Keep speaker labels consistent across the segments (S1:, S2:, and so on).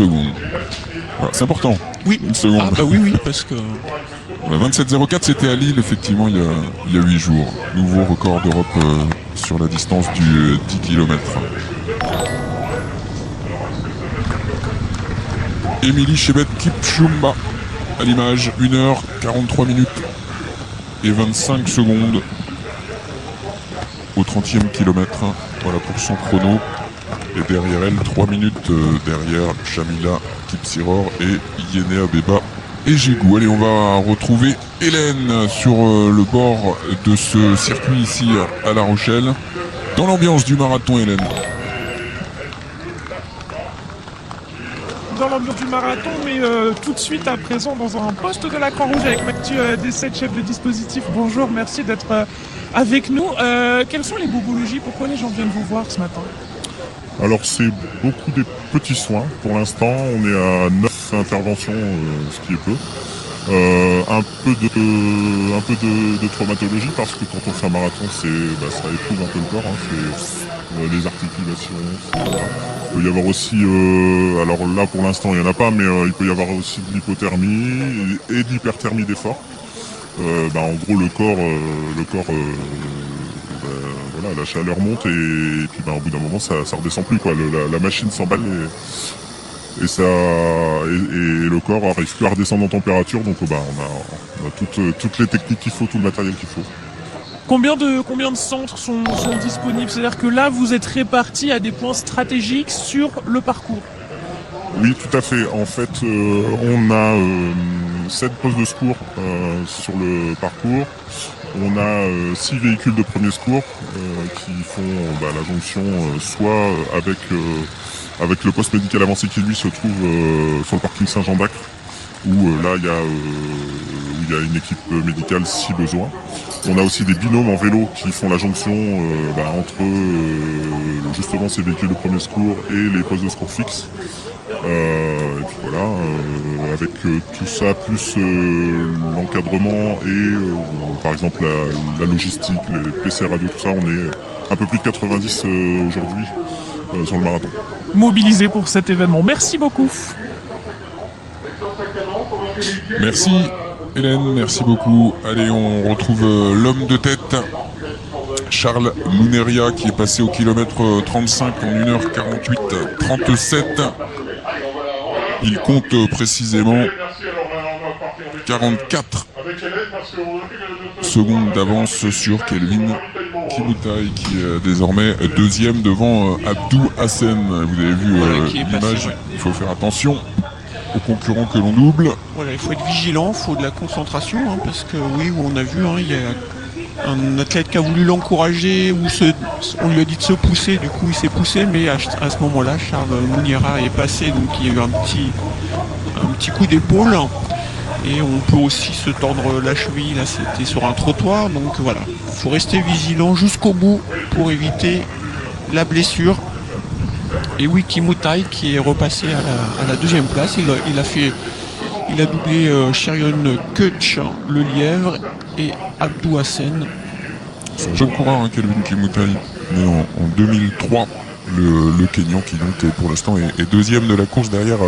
S1: seconde. Voilà, c'est important.
S2: Oui.
S1: Une seconde.
S2: Ah bah oui, parce que...
S1: 27,04, c'était à Lille, effectivement, il y a 8 jours. Nouveau record d'Europe sur la distance du 10 km. Émilie Chebet Kipchumba à l'image, 1h43 minutes et 25 secondes au 30e kilomètre. Voilà pour son chrono. Et derrière elle, 3 minutes derrière Shamila Kipsiror et Yenea Beba et Gégou. Allez, on va retrouver Hélène sur le bord de ce circuit ici à La Rochelle. Dans l'ambiance du marathon, Hélène.
S3: Dans l'ambiance du marathon, mais tout de suite à présent dans un poste de la Croix-Rouge avec Mathieu Dessette, chef de dispositif. Bonjour, merci d'être avec nous. Quelles sont les bobologies? Pourquoi les gens viennent vous voir ce matin?
S4: Alors c'est beaucoup des petits soins pour l'instant, on est à 9 interventions, ce qui est peu. Un peu de traumatologie parce que quand on fait un marathon, ça éprouve un peu le corps, c'est les articulations. Voilà. Il peut y avoir aussi, alors là pour l'instant il n'y en a pas, mais il peut y avoir aussi de l'hypothermie et de l'hyperthermie d'effort. En gros le corps voilà, la chaleur monte et puis au bout d'un moment ça redescend plus quoi. La machine s'emballe et le corps n'arrive plus à redescendre en température, donc on a toutes les techniques qu'il faut, tout le matériel qu'il faut.
S3: Combien de centres sont disponibles? C'est-à-dire que là vous êtes répartis à des points stratégiques sur le parcours?
S4: Oui, tout à fait. En fait, on a 7 postes de secours sur le parcours. On a 6 véhicules de premier secours qui font la jonction soit avec le poste médical avancé qui lui se trouve sur le parking Saint-Jean-d'Acre où là il y a une équipe médicale si besoin. On a aussi des binômes en vélo qui font la jonction entre justement ces véhicules de premier secours et les postes de secours fixes. Et puis voilà, avec tout ça, plus l'encadrement et par exemple la logistique, les PC radio, tout ça, on est un peu plus de 90 aujourd'hui sur le marathon.
S3: Mobilisés pour cet événement. Merci beaucoup.
S1: Merci Hélène, merci beaucoup. Allez, on retrouve l'homme de tête, Charles Mouneria, qui est passé au kilomètre 35 en 1h48-37. Il compte précisément 44 secondes d'avance sur Kelvin Kimoutai, qui est désormais deuxième devant Abdou Hassen. Vous avez vu l'image, il faut faire attention aux concurrents que l'on double.
S2: Voilà, il faut être vigilant, il faut de la concentration, parce que oui, on a vu, il y a un athlète qui a voulu l'encourager, on lui a dit de se pousser, du coup il s'est poussé, mais à ce moment-là, Charles Mouniera est passé, donc il y a eu un petit coup d'épaule, et on peut aussi se tordre la cheville, là c'était sur un trottoir, donc voilà, il faut rester vigilant jusqu'au bout pour éviter la blessure. Et oui, Kimoutai qui est repassé à la deuxième place, il a doublé Cherion Kutch, le lièvre, et Abdou Hassen.
S1: C'est un jeune coureur, Kelvin Kimoutai, né en 2003, le Kenyan qui donc pour l'instant est deuxième de la course derrière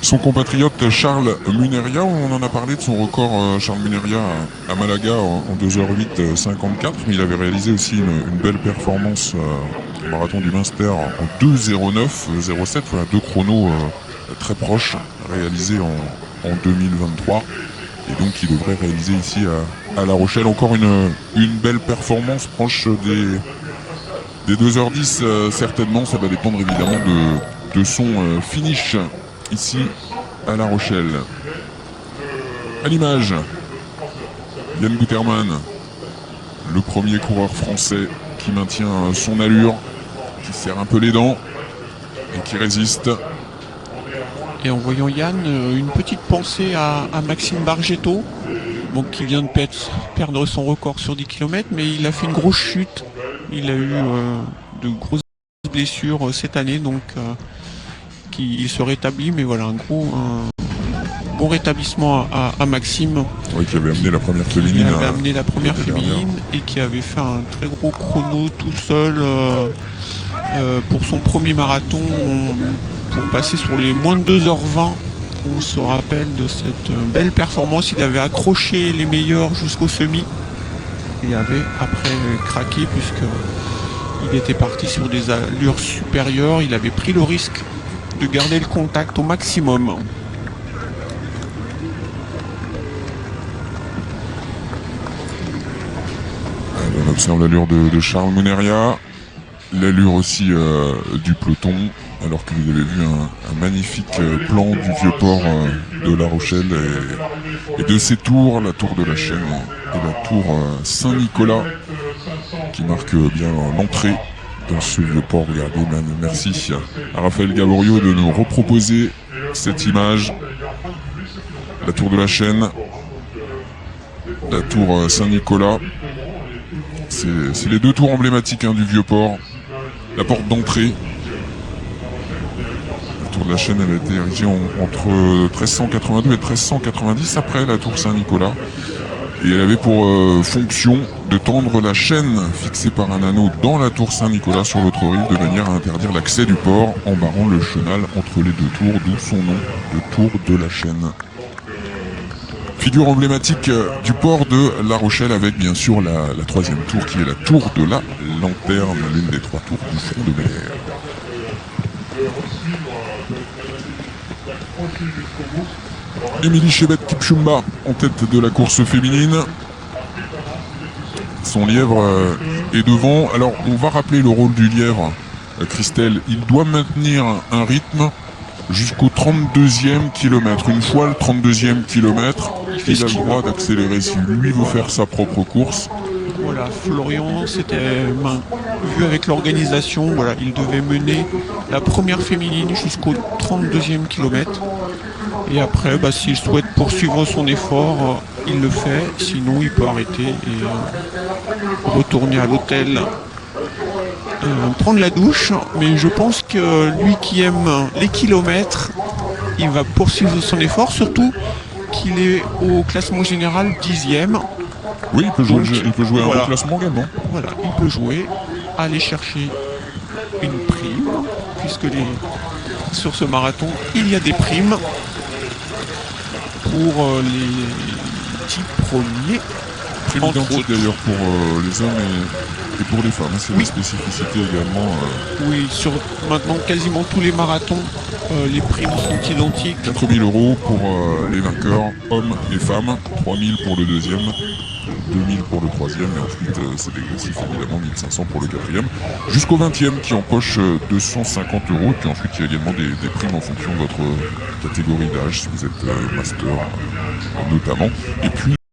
S1: son compatriote Charles Muneria. On en a parlé de son record, Charles Muneria à Malaga en 2h08-54, mais il avait réalisé aussi une belle performance au marathon du Munster en 2h09-07, voilà, deux chronos très proches réalisés en 2023. Et donc il devrait réaliser ici à La Rochelle encore une belle performance proche des 2h10 certainement. Ça va dépendre évidemment de son finish ici à La Rochelle. À l'image, Yann Guterman, le premier coureur français qui maintient son allure, qui serre un peu les dents et qui résiste.
S2: Et en voyant Yann, une petite pensée à Maxime Bargetto, qui vient de perdre son record sur 10 km, mais il a fait une grosse chute. Il a eu de grosses blessures cette année, donc il se rétablit, mais voilà, un bon rétablissement à Maxime.
S1: Oui, qui avait amené la première féminine.
S2: Qui avait amené la première féminine et qui avait fait un très gros chrono tout seul pour son premier marathon. pour passer sur les moins de 2h20. On se rappelle de cette belle performance. Il avait accroché les meilleurs jusqu'au semi et avait après craqué puisque il était parti sur des allures supérieures. Il avait pris le risque de garder le contact au maximum.
S1: On observe l'allure de Charles Muneria, l'allure aussi du peloton, alors que vous avez vu un magnifique plan du Vieux-Port de La Rochelle et de ses tours, la tour de la Chaîne et la tour Saint-Nicolas, qui marque bien l'entrée dans ce Vieux-Port. Regardez, merci à Raphaël Gaboriau de nous reproposer cette image. La tour de la Chaîne, la tour Saint-Nicolas. C'est les deux tours emblématiques du Vieux-Port. La porte d'entrée. La tour de la Chaîne, elle a été érigée entre 1382 et 1390, après la tour Saint-Nicolas. Et elle avait pour fonction de tendre la chaîne fixée par un anneau dans la tour Saint-Nicolas sur l'autre rive, de manière à interdire l'accès du port en barrant le chenal entre les deux tours, d'où son nom de tour de la Chaîne. Figure emblématique du port de La Rochelle, avec bien sûr la troisième tour qui est la tour de la Lanterne, l'une des trois tours du front de mer. Émilie Chebet-Kipchumba en tête de la course féminine. Son lièvre est devant. Alors on va rappeler le rôle du lièvre, Christelle. Il doit maintenir un rythme jusqu'au 32e kilomètre. Une fois le 32e kilomètre, il a le droit d'accélérer si lui veut faire sa propre course.
S2: Voilà, Florian, c'était vu avec l'organisation, voilà, il devait mener la première féminine jusqu'au 32e kilomètre. Et après, s'il souhaite poursuivre son effort, il le fait. Sinon, il peut arrêter et retourner à l'hôtel, prendre la douche. Mais je pense que lui qui aime les kilomètres, il va poursuivre son effort, surtout qu'il est au classement général 10e.
S1: Oui, il peut jouer un classement également.
S2: Voilà, il peut jouer, aller chercher une prime, puisque sur ce marathon, il y a des primes pour les 10 premiers.
S1: Prime identique d'ailleurs pour les hommes et pour les femmes. C'est une spécificité également.
S2: Oui, sur maintenant quasiment tous les marathons, les primes sont identiques.
S1: 4 000 € pour les vainqueurs, hommes et femmes, 3 000 pour le deuxième, 2 000 pour le troisième, et ensuite c'est dégressif évidemment, 1 500 pour le quatrième, jusqu'au 20e qui empoche 250 €, et puis ensuite il y a également des primes en fonction de votre catégorie d'âge, si vous êtes master notamment, et puis